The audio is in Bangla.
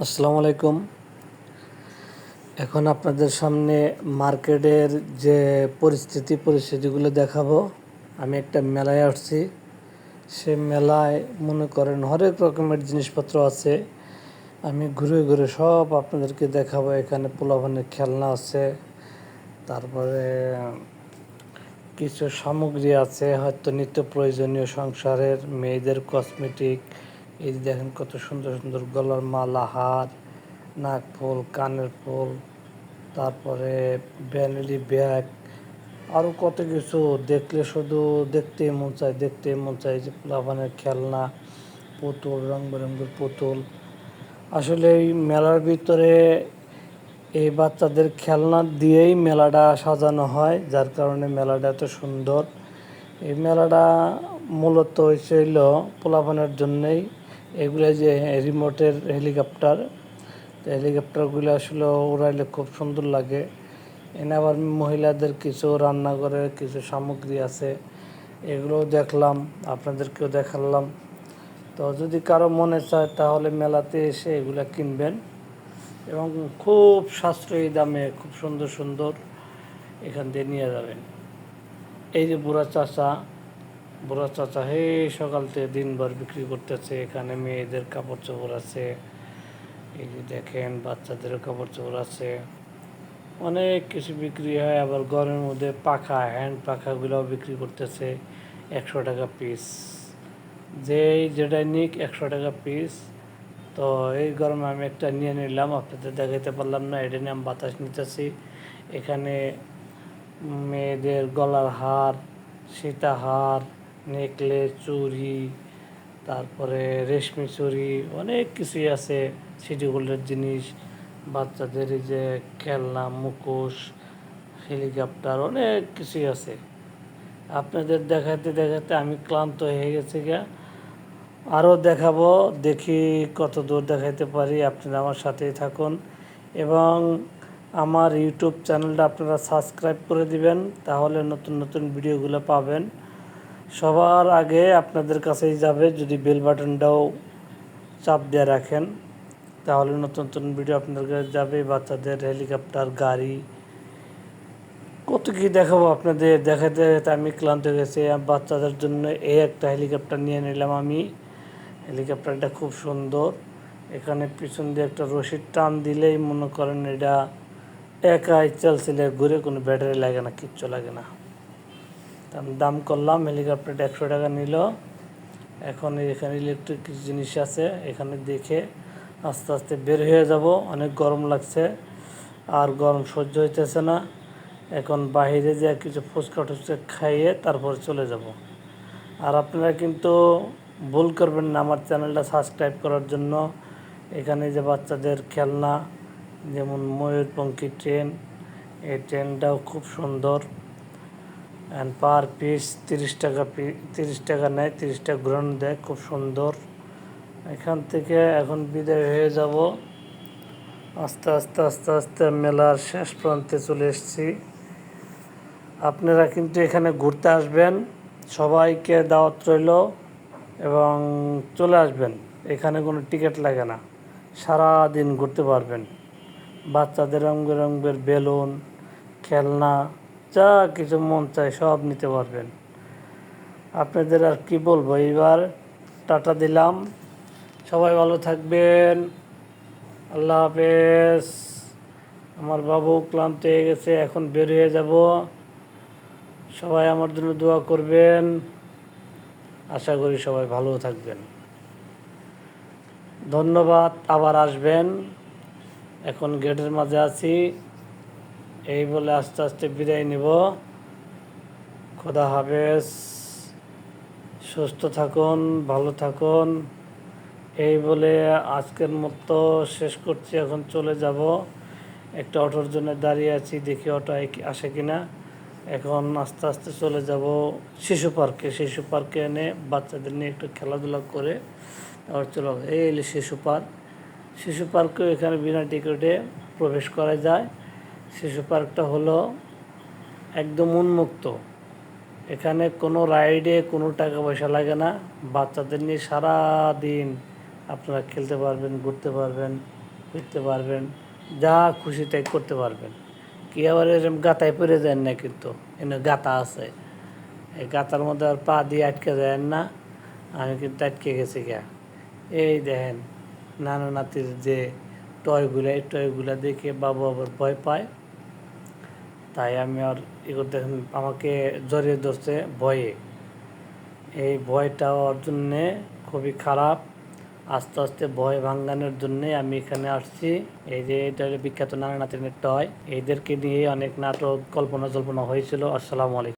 আসসালামু আলাইকুম। এখন আপনাদের সামনে মার্কেটের যে পরিস্থিতিগুলো দেখাবো। আমি একটা মেলায় আসছি। সে মেলায় মনে করেন হরেক রকমের জিনিসপত্র আছে। আমি ঘুরে ঘুরে সব আপনাদেরকে দেখাবো। এখানে পোলাপানের খেলনা আছে, তারপরে কিছু সামগ্রী আছে হয়তো নিত্য প্রয়োজনীয় সংসারের, মেয়েদের কসমেটিক। এই যে দেখেন কত সুন্দর সুন্দর গলার মালা, হার, নাক ফুল, কানের ফুল, তারপরে ভ্যানিটি ব্যাগ, আরও কত কিছু। দেখলে শুধু দেখতেই মন চায় যে পোলাপানের খেলনা, পুতুল, রং বেরঙের পুতুল। আসলে এই মেলার ভিতরে এই বাচ্চাদের খেলনা দিয়েই মেলাটা সাজানো হয়, যার কারণে মেলাটা এত সুন্দর। এই মেলাটা মূলত হয়েছিল পোলাপানের জন্যেই। এগুলো যে রিমোটের হেলিকপ্টার, হেলিকপ্টারগুলো আসলে উড়াইলে খুব সুন্দর লাগে। এনে আবার মহিলাদের কিছু রান্নাঘরের কিছু সামগ্রী আছে, এগুলোও দেখলাম, আপনাদেরকেও দেখালাম। তো যদি কারো মনে চায় তাহলে মেলাতে এসে এগুলো কিনবেন এবং খুব সাশ্রয়ী দামে খুব সুন্দর সুন্দর এখান দিয়ে নিয়ে যাবেন। এই যে বুড়া চাচা সকাল থেকে দিনভর বিক্রি করতেছে। এখানে মেয়েদের কাপড় চোপড় আছে, এই যে দেখেন বাচ্চাদেরও কাপড় চোপড় আছে, অনেক কিছু বিক্রি হয়। আবার গরমের মধ্যে পাখা, হ্যান্ড পাখাগুলোও বিক্রি করতেছে 100 টাকা পিস। যেটাই নিক 100 টাকা পিস। তো এই গরমে আমি একটা নিয়ে নিলাম, আপনাদের দেখাইতে পারলাম না, এটা নিয়ে আমি বাতাস নিতেছি। এখানে মেয়েদের গলার হার, সীতাহার, নেকলেস, চুড়ি, তারপরে রেশমি চুড়ি, অনেক কিছুই আছে। সিটি গোল্ডের জিনিস, বাচ্চাদের এই যে খেলনা, মুখোশ, হেলিকপ্টার, অনেক কিছুই আছে। আপনাদের দেখাতে দেখাতে আমি ক্লান্ত হয়ে গেছি গা। আরও দেখাবো, দেখি কত দূর দেখাইতে পারি। আপনারা আমার সাথেই থাকুন এবং আমার ইউটিউব চ্যানেলটা আপনারা সাবস্ক্রাইব করে দিবেন, তাহলে নতুন নতুন ভিডিওগুলো পাবেন সবার আগে আপনাদের কাছেই যাবে। যদি বেল বাটনটাও চাপ দিয়ে রাখেন তাহলে নতুন নতুন ভিডিও আপনাদের কাছে যাবে। বাচ্চাদের হেলিকপ্টার, গাড়ি, কত কী দেখাবো আপনাদের দেখাতে দেখাতে আমি ক্লান্ত হয়ে গেছি। বাচ্চাদের জন্য এই একটা হেলিকপ্টার নিয়ে নিলাম আমি। হেলিকপ্টারটা খুব সুন্দর। এখানে পিছন দিয়ে একটা রশিদ টান দিলেই মনে করেন এটা একাই চলছিল, ঘুরে, কোনো ব্যাটারি লাগে না, কিচ্ছু লাগে না। আমি দাম করলাম, হেলিকপ্টারটা 100 টাকা নিল। এখন এখানে ইলেকট্রিক কিছু জিনিস আছে, এখানে দেখে আস্তে আস্তে বের হয়ে যাব। অনেক গরম লাগছে, আর গরম সহ্য হইতেছে না। এখন বাইরে যে কিছু ফুচকা টুচকা খাইয়ে তারপর চলে যাব। আর আপনারা কিন্তু ভুল করবেন না আমার চ্যানেলটা সাবস্ক্রাইব করার জন্য। এখানে যে বাচ্চাদের খেলনা, যেমন ময়ূরপঙ্খী ট্রেন, এই ট্রেনটাও খুব সুন্দর। অ্যান্ড পার পিস 30 টাকা, 30 টাকা নেয়, 30টা ঘুরানো দেয়, খুব সুন্দর। এখান থেকে এখন বিদায় হয়ে যাব। আস্তে আস্তে আস্তে আস্তে মেলার শেষ প্রান্তে চলে এসেছি। আপনারা কিন্তু এখানে ঘুরতে আসবেন, সবাইকে দাওয়াত রইল এবং চলে আসবেন। এখানে কোনো টিকিট লাগে না, সারা দিন ঘুরতে পারবেন। বাচ্চাদের রঙ বেরঙের বেলুন, খেলনা, যা কিছু মন চায় সব নিতে পারবেন। আপনাদের আর কি বলবো, এইবার টাটা দিলাম। সবাই ভালো থাকবেন, আল্লাহ হাফেজ। আমার বাবু ক্লান্ত হয়ে গেছে, এখন বের হয়ে যাব। সবাই আমার জন্য দোয়া করবেন, আশা করি সবাই ভালো থাকবেন। ধন্যবাদ, আবার আসবেন। এখন গেটের মাঝে আছি, এই বলে আস্তে আস্তে বিদায় নেব। খোদা হাফেজ, সুস্থ থাকুন, ভালো থাকুন। এই বলে আজকের মতো শেষ করছি, এখন চলে যাব। একটা অটোর জন্য দাঁড়িয়ে আছি, দেখি অটো আসে কিনা। এখন আস্তে আস্তে চলে যাব শিশু পার্কে এনে বাচ্চাদের নিয়ে একটু খেলাধুলা করে আবার চলে। এই এলে শিশু পার্কেও এখানে বিনা টিকিটে প্রবেশ করা যায়। শিশু পার্কটা হলো একদম উন্মুক্ত, এখানে কোনো রাইডে কোনো টাকা পয়সা লাগে না। বাচ্চাদের নিয়ে সারা দিন আপনারা খেলতে পারবেন, ঘুরতে পারবেন। ঘুরতে পারবেন, যা খুশি তাই করতে পারবেন। কি আবার এরকম গাতায় পড়ে যায় না, কিন্তু এনে গাতা আছে, এই গাতার মধ্যে আর পা দিয়ে আটকে যায় না। আমি কিন্তু আটকে গেছি গা। এই দেখেন নানা নাতির যে টয়গুলো, এই টয়গুলো দেখে বাবু আবার ভয় পায়, তাই আমি আর দেখেন আমাকে জড়িয়ে ধরছে ভয়ে। এই ভয়টা ওর জন্যে খুবই খারাপ। আস্তে আস্তে ভয় ভাঙানোর জন্যে আমি এখানে আসছি। এই যে এটা হলো বিখ্যাত নানা নাতিনের টয়, এদেরকে নিয়ে অনেক নাটক কল্পনা হয়েছিল। আসসালামু আলাইকুম।